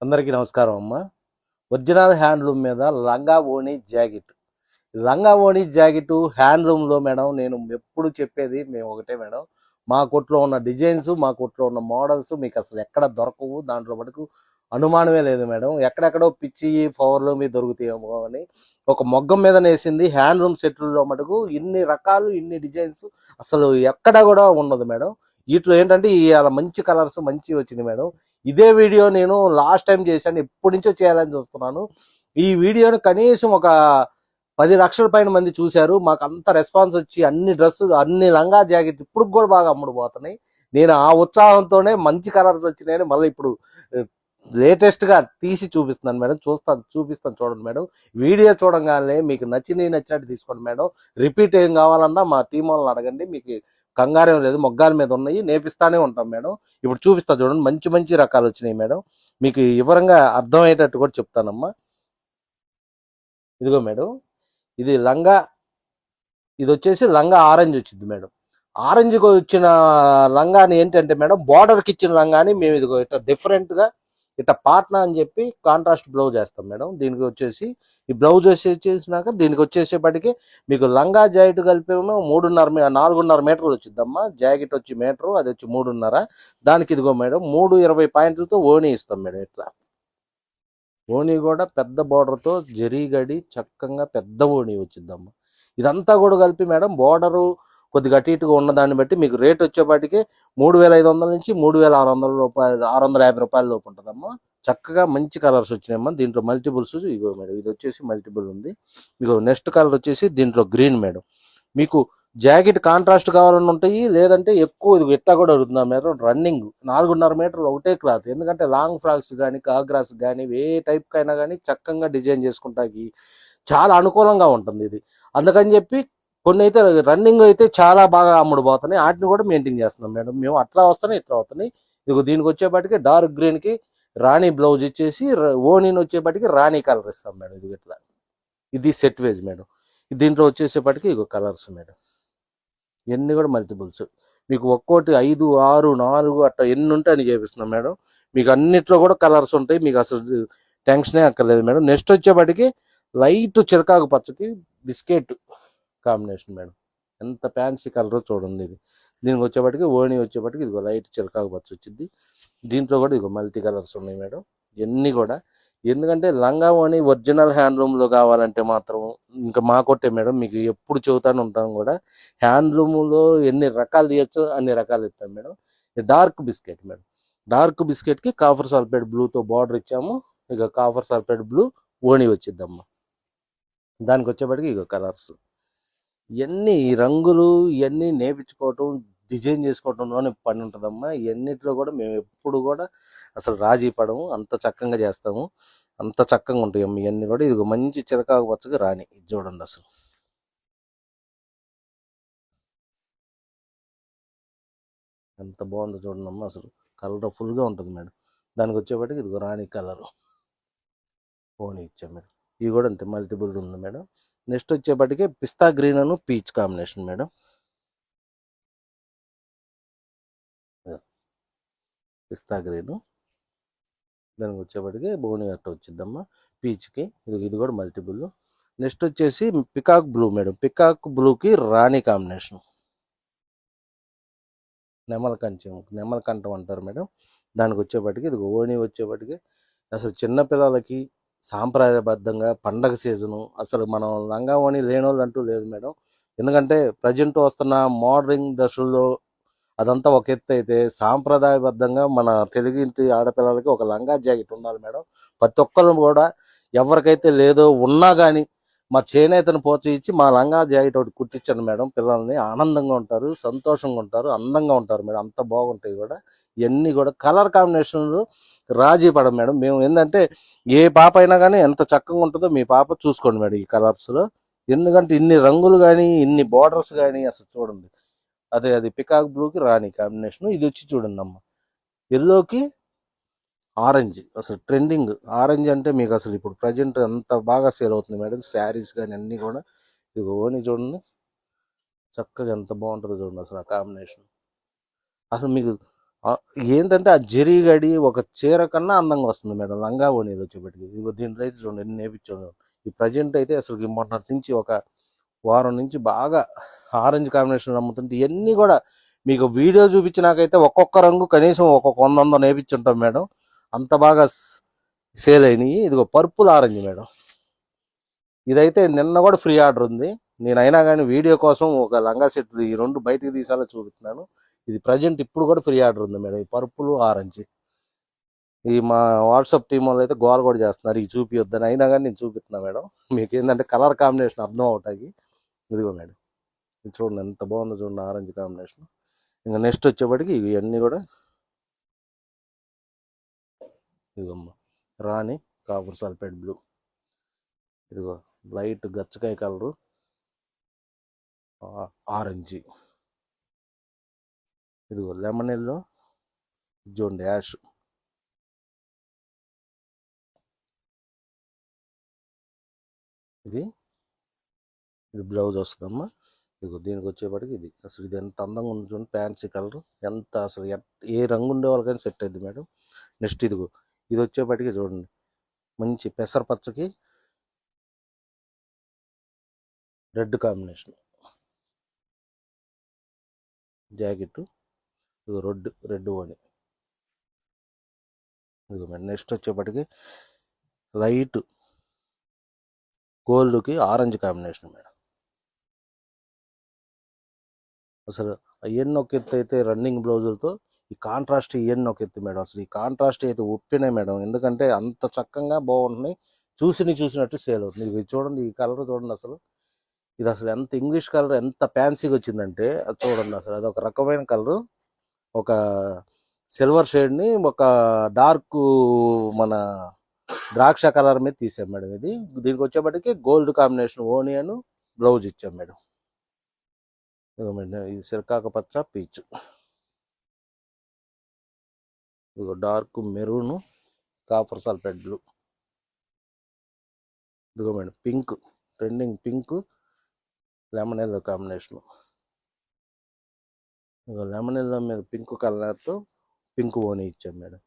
అందరికీ నమస్కారం అమ్మ. ఒరిజినల్ హ్యాండ్లూమ్ మీద లంగా ఓణి జాకెట్. లంగా ఓణి జాకెట్ హ్యాండ్లూమ్లో మేడం నేను ఎప్పుడు చెప్పేది మేము ఒకటే మేడం. మా కొట్లో ఉన్న డిజైన్స్, మా కొట్లో ఉన్న మోడల్స్ మీకు అసలు ఎక్కడ దొరకవు. దాంట్లో మటుకు అనుమానమే లేదు మేడం. ఎక్కడెక్కడో పిచ్చి పవర్లు మీద దొరుకుతాయేమో అని ఒక మొగ్గం మీద నేసింది హ్యాండ్లూమ్ సెట్లో మటుకు ఇన్ని రకాలు, ఇన్ని డిజైన్స్ అసలు ఎక్కడ కూడా ఉండదు మేడం. వీటిలో ఏంటంటే ఇవాళ మంచి కలర్స్ మంచి వచ్చినాయి మేడం. ఇదే వీడియో నేను లాస్ట్ టైం చేశాను, ఎప్పటి నుంచో చేయాలని చూస్తున్నాను. ఈ వీడియోని కనీసం ఒక 10 లక్షల పైన మంది చూశారు. మాకు అంత రెస్పాన్స్ వచ్చి అన్ని డ్రెస్సులు, అన్ని లంగా జాకెట్ ఇప్పుడు కూడా బాగా అమ్ముడుపోతున్నాయి. నేను ఆ ఉత్సాహంతోనే మంచి కలర్స్ వచ్చినాయని మళ్ళీ ఇప్పుడు లేటెస్ట్ గా తీసి చూపిస్తున్నాను మేడం. చూపిస్తాను చూడండి మేడం. వీడియో చూడంగానే మీకు నచ్చినట్టు తీసుకోండి మేడం. రిపీట్ ఏం కావాలన్నా మా టీం వాళ్ళని అడగండి, మీకు కంగారేం లేదు. మొగ్గాల మీద ఉన్నాయి, నేపిస్తానే ఉంటాం మేడం. ఇప్పుడు చూపిస్తా చూడండి, మంచి మంచి రకాలు వచ్చినాయి మేడం. మీకు వివరంగా అర్థమయ్యేటట్టు కూడా చెప్తానమ్మా. ఇదిగో మేడం, ఇది లంగా, ఇది వచ్చేసి లంగా ఆరెంజ్ వచ్చింది మేడం. ఆరెంజ్కి వచ్చిన లంగాని ఏంటంటే మేడం, బార్డర్కి ఇచ్చిన లంగాని మేము ఇదిగో ఇట్లా డిఫరెంట్గా ఇట్లా పాట్నా అని చెప్పి కాంట్రాస్ట్ బ్లౌజ్ వేస్తాం మేడం. దీనికి వచ్చేసి ఈ బ్లౌజ్ వచ్చేసినాక దీనికి వచ్చేసేపటికి మీకు లంగా జాకెట్ కలిపి 4.5 మీటర్లు వచ్చిందమ్మా. జాకెట్ వచ్చి మీటరు, అది వచ్చి 3.5. దానికి ఇదిగో మేడం 320 పాయింట్లతో ఓణీ ఇస్తాం మేడం. ఇట్లా ఓణీ కూడా పెద్ద బార్డర్తో జరీగడి చక్కగా పెద్ద ఓణీ వచ్చిందమ్మా. ఇదంతా కూడా కలిపి మేడం బోర్డరు కొద్దిగా అటు ఇటుగా ఉన్న దాన్ని బట్టి మీకు రేట్ వచ్చేపాటికి 3,500 నుంచి 3,600 రూపాయలు, 650 రూపాయల లోపు ఉంటుందమ్మా. చక్కగా మంచి కలర్స్ వచ్చినాయమ్మా. దీంట్లో మల్టిపుల్స్ ఇగో మేడం, ఇది వచ్చేసి మల్టిపుల్ ఉంది. ఇగో నెక్స్ట్ కలర్ వచ్చేసి దీంట్లో గ్రీన్ మేడం. మీకు జాకెట్ కాంట్రాస్ట్ కావాలని ఉంటాయి, లేదంటే ఎక్కువ ఇది ఇట్టా కూడా అడుగుతున్నా మేడం. రన్నింగ్ 4.5 మీటర్లు ఒకటే క్లాత్. ఎందుకంటే లాంగ్ ఫ్రాక్స్ కానీ, కాగ్రాస్ కానీ, ఏ టైప్ కైనా కానీ చక్కగా డిజైన్ చేసుకుంటాకి చాలా అనుకూలంగా ఉంటుంది ఇది. అందుకని చెప్పి కొన్ని అయితే రన్నింగ్ అయితే చాలా బాగా అమ్ముడుపోతున్నాయి, వాటిని కూడా మెయింటైన్ చేస్తున్నాం మేడం మేము. అట్లా వస్తున్నాయి, ఇట్లా వస్తున్నాయి. ఇదిగో దీనికి వచ్చేపాటికి డార్క్ గ్రీన్ కి రాణి బ్లౌజ్ ఇచ్చేసి ఓనీని వచ్చేపాటికి రాణి కలర్ ఇస్తాం మేడం. ఇది ఇట్లా, ఇది సెట్ వేజ్ మేడం. దీంట్లో వచ్చేసేపాటికి ఇగో కలర్స్ మేడం. ఇవన్నీ కూడా మల్టిపుల్స్. మీకు ఒక్కోటి 5, 6, 4 అట్లా ఎన్ని ఉంటే అని చేపిస్తున్నాం మేడం. మీకు అన్నిట్లో కూడా కలర్స్ ఉంటాయి, మీకు అసలు టెన్షనే అక్కర్లేదు మేడం. నెక్స్ట్ వచ్చేపాటికి లైట్ చిరకాకు పచ్చకి బిస్కెట్ కాంబినేషన్ మేడం. ఎంత ఫ్యాన్సీ కలర్ చూడండి ఇది. దీనికి వచ్చేప్పటికి ఓణి వచ్చేప్పటికి ఇదిగో లైట్ చిలకాకు పచ్చ వచ్చింది. దీంట్లో కూడా ఇదిగో మల్టీ కలర్స్ ఉన్నాయి మేడం. ఇవన్నీ కూడా ఎందుకంటే లంగా ఓణి ఒరిజినల్ హ్యాండ్లూమ్లో కావాలంటే మాత్రం ఇంకా మా కొట్టే మేడం. మీకు ఎప్పుడు చెబుతాను ఉంటాను కూడా, హ్యాండ్లూమ్లో ఎన్ని రకాలు తీయచ్చో అన్ని రకాలు ఇస్తాం madam. Dark biscuit madam. Dark బిస్కెట్కి కాఫర్ సల్ఫేట్ బ్లూతో బార్డర్ ఇచ్చాము. ఇక కాఫర్ సల్ఫేట్ బ్లూ ఓణి వచ్చిద్దమ్మా. దానికి వచ్చేప్పటికి ఇక కలర్స్ ఇవన్నీ రంగులు, ఇవన్నీ నేర్పించుకోవటం, డిజైన్ చేసుకోవటంలోనే పని ఉంటుందమ్మా. ఇవన్నిట్లో కూడా మేము ఎప్పుడు కూడా అసలు రాజీ పడము, అంత చక్కగా చేస్తాము, అంత చక్కగా ఉంటాయి అమ్మ ఇవన్నీ కూడా. ఇది మంచి చిరకాకు పచ్చగా రాణి, ఇది చూడండి అసలు ఎంత బాగుందో చూడండి అమ్మ. అసలు కలర్ఫుల్గా ఉంటుంది మేడం. దానికి వచ్చేప్పటికి ఇదిగో రాణి కలర్ పోనీ ఇచ్చాం మేడం. ఇవి కూడా అంతే మల్టిపుల్ ఉంది మేడం. నెక్స్ట్ వచ్చేప్పటికి పిస్తా గ్రీన్ అను పీచ్ కాంబినేషన్ మేడం. పిస్తా గ్రీన్, దానికి వచ్చేప్పటికి బోని అట్ట వచ్చిద్దమ్మా. పీచ్కి ఇది కూడా మల్టిపుల్. నెక్స్ట్ వచ్చేసి పికాక్ బ్లూ మేడం. పికాక్ బ్లూకి రాణి కాంబినేషన్, నెమల కంఠం అంటారు మేడం. దానికి వచ్చేప్పటికి ఇది ఓణి వచ్చేప్పటికి అసలు చిన్నపిల్లలకి సాంప్రదాయబద్ధంగా పండగ సీజను అసలు మనం లంగా ఓణి లేనోళ్ళు అంటూ లేదు మేడం. ఎందుకంటే ప్రజెంట్ వస్తున్న మోడర్న్ డ్రెస్సుల్లో అదంతా ఒక ఎత్తు అయితే, సాంప్రదాయబద్ధంగా మన తెలుగింటి ఆడపిల్లలకి ఒక లంగా జాకెట్ ఉండాలి మేడం. ప్రతి ఒక్కరు కూడా ఎవరికైతే లేదో ఉన్నా కానీ మా చేనేతను ప్రోత్సహించి మా లంగా జాకెట్ ఒకటి కుట్టించండి మేడం. పిల్లల్ని ఆనందంగా ఉంటారు, సంతోషంగా ఉంటారు, అందంగా ఉంటారు మేడం. అంత బాగుంటాయి కూడా. ఇవన్నీ కూడా కలర్ కాంబినేషన్లు రాజీ పడం మేడం. మేము ఏంటంటే ఏ పాప అయినా కానీ ఎంత చక్కగా ఉంటుందో మీ పాప చూసుకోండి మేడం ఈ కలర్స్లో. ఎందుకంటే ఇన్ని రంగులు కానీ, ఇన్ని బార్డర్స్ కానీ అసలు చూడండి. అది పికాక్ బ్లూకి రాణి కాంబినేషన్. ఇది వచ్చి చూడండి అమ్మ, ఎల్లోకి ఆరెంజ్. అసలు ట్రెండింగ్ ఆరెంజ్ అంటే మీకు అసలు ఇప్పుడు ప్రజెంట్ అంత బాగా సేల్ అవుతుంది మేడం. శారీస్ కానీ అన్నీ కూడా ఇది ఓని చూడండి చక్కగా ఎంత బాగుంటుందో చూడండి అసలు ఆ కాంబినేషన్. అసలు మీకు ఆ, ఏంటంటే ఆ జరీ గడి ఒక చీర కన్నా అందంగా వస్తుంది మేడం లంగా ఓణీలు వచ్చేప్పటికి. ఇదిగో దీంట్లో అయితే చూడండి ఎన్ని నేర్పించాను. ఈ ప్రజెంట్ అయితే అసలు మొన్నటి నుంచి ఒక వారం నుంచి బాగా ఆరెంజ్ కాంబినేషన్ అమ్ముతుంటే ఇవన్నీ కూడా మీకు వీడియో చూపించినాకైతే ఒక్కొక్క రంగు కనీసం ఒక్కొక్క 100 నేర్పించుంటాం మేడం. అంత బాగా సేల్ అయినాయి. ఇదిగో పర్పుల్ ఆరెంజ్ మేడం. ఇదైతే నిన్న కూడా ఫ్రీ ఆర్డర్ ఉంది. నేను అయినా కానీ వీడియో కోసం ఒక లంగా సెట్ ఈ రెండు బయటికి తీసేలా చూపిస్తున్నాను. ఇది ప్రజెంట్ ఇప్పుడు కూడా ఫ్రీ ఆర్డర్ ఉంది మేడం. ఈ పర్పుల్ ఆరెంజ్. ఈ మా వాట్సాప్ టీం వాళ్ళు అయితే గోల్ కూడా చేస్తున్నారు ఈ చూపియొద్దని, అయినా కానీ నేను చూపిస్తున్నా మేడం. మీకు ఏంటంటే కలర్ కాంబినేషన్ అర్థం అవుతాయి. ఇదిగో మేడం, ఇది చూడండి ఎంత బాగుందో చూడండి ఆరెంజ్ కాంబినేషన్. ఇంకా నెక్స్ట్ వచ్చేప్పటికి ఇవన్నీ కూడా ఇదిగోమ్మ రాణి కాపర్ సల్ఫేట్ బ్లూ. ఇదిగో లైట్ గచ్చకాయ కలరు ఆరెంజ్. ఇదిగో లెమన్ ఎల్లో, చూడండి యాష్. ఇది ఇది బ్లౌజ్ వస్తుందమ్మా. ఇదిగో దీనికి వచ్చేప్పటికి ఇది అసలు ఇది ఎంత అందంగా ఉంది చూడండి. ఫ్యాన్సీ కలర్ ఎంత అసలు ఏ రంగు ఉండే వాళ్ళకైనా సెట్ అయింది మేడం. నెక్స్ట్ ఇదిగో ఇది వచ్చేప్పటికి చూడండి మంచి పెసరపచ్చకి రెడ్ కాంబినేషన్ జాకెట్. ఇదిగో రెడ్ ఓని. ఇదిగో మేడం నెక్స్ట్ వచ్చేప్పటికి లైట్ గోల్డ్కి ఆరెంజ్ కాంబినేషన్ మేడం. అసలు అవన్నీ ఒక ఎత్తు అయితే రన్నింగ్ బ్లౌజులతో ఈ కాంట్రాస్ట్ ఇవన్నీ ఒక ఎత్తు మేడం. అసలు ఈ కాంట్రాస్ట్ అయితే ఉప్పినాయి మేడం. ఎందుకంటే అంత చక్కగా బాగుంటున్నాయి. చూసినట్టు సేల్ అవుతుంది. ఇది చూడండి ఈ కలర్ చూడండి అసలు. ఇది అసలు ఎంత ఇంగ్లీష్ కలర్ ఎంత ఫ్యాన్సీగా వచ్చిందంటే అది చూడండి అసలు. అది ఒక రకమైన కలరు. ఒక సిల్వర్ షేడ్ని ఒక డార్క్ మన ద్రాక్ష కలర్ మీద తీసాం మేడం. ఇది దీనికి వచ్చేప్పటికి గోల్డ్ కాంబినేషన్ ఓనియన్ బ్లౌజ్ ఇచ్చాం మేడం. ఇది సిరకాక పచ్చ పీచ్. ఇదిగో dark maroon copper sulphate blue. ఇదిగో madam pink, trending pink lemon yellow combination. ఇదిగో లెమన్ ఎల్లో మీద పింక్ కలర్తో పింక్ ఓని ఇచ్చాం మేడం.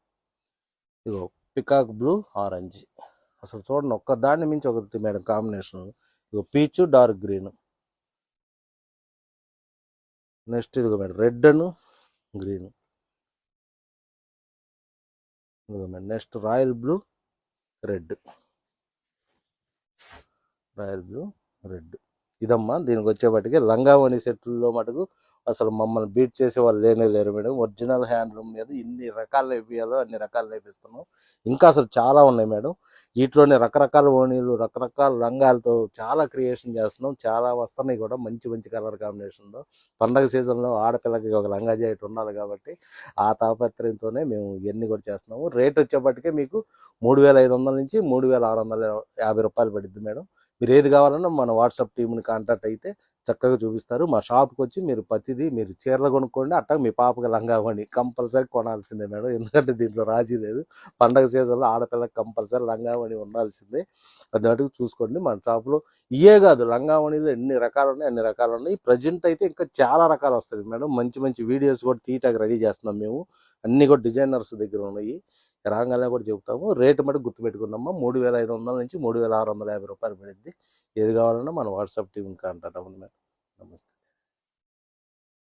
ఇదిగో పికాక్ బ్లూ ఆరెంజ్. అసలు చూడండి ఒక్క దాన్ని మించి ఒకటి మేడం కాంబినేషన్. ఇదిగో పీచ్ డార్క్ గ్రీన్. నెక్స్ట్ ఇదిగో మేడం రెడ్ అను గ్రీన్. ఇదిగో madam next royal blue red. Royal blue red. ఇదమ్మా దీనికి వచ్చేపటికి లంగావణి సెట్లో మటుకు అసలు మమ్మల్ని బీట్ చేసే వాళ్ళు లేరు మేడం. ఒరిజినల్ హ్యాండ్లూమ్ మీద ఇన్ని రకాలు వేపియాలో అన్ని రకాలు వేపిస్తున్నాం. ఇంకా అసలు చాలా ఉన్నాయి మేడం. వీటిలోనే రకరకాల ఓణీలు రకరకాల రంగాలతో చాలా క్రియేషన్ చేస్తున్నాం. చాలా వస్తున్నాయి కూడా మంచి మంచి కలర్ కాంబినేషన్లో. పండగ సీజన్లో ఆడపిల్లకి ఒక లంగా జాకెట్ ఉండాలి కాబట్టి ఆ తాపత్రయంతోనే మేము ఇవన్నీ కూడా చేస్తున్నాము. రేట్ వచ్చేప్పటికే మీకు 3500 నుంచి 3650 రూపాయలు పడుద్ది మేడం. మీరు ఏది కావాలన్నా మన వాట్సాప్ టీంని కాంటాక్ట్ అయితే చక్కగా చూపిస్తారు. మా షాప్కి వచ్చి మీరు ప్రతిదీ మీరు చీరలు కొనుక్కోండి. అట్టా మీ పాపకి లంగా ఇవ్వండి, కంపల్సరీ కొనాల్సిందే మేడం. ఎందుకంటే దీంట్లో రాజీ లేదు. పండగ సీజన్లో ఆడపిల్లకి కంపల్సరీ లంగావణి ఉండాల్సిందే. అది అడుగు చూసుకోండి. మన షాప్లో ఇవే కాదు లంగావణిలో ఎన్ని రకాలు ఉన్నాయి అన్ని రకాలు ఉన్నాయి. ప్రజెంట్ అయితే ఇంకా చాలా రకాలు వస్తాయి మేడం. మంచి మంచి వీడియోస్ కూడా తీయటానికి రెడీ చేస్తున్నాం మేము. అన్నీ కూడా డిజైనర్స్ దగ్గర ఉన్నాయి. రాగానే కూడా చెబుతాము. రేటు మటు గుర్తుపెట్టుకున్నామా 3500 నుంచి 3650 రూపాయలు పడింది. ఏది కావాలన్నా మన వాట్సాప్ టీంని కాంటాక్ట్ అవ్వండి మేడం. నమస్తే.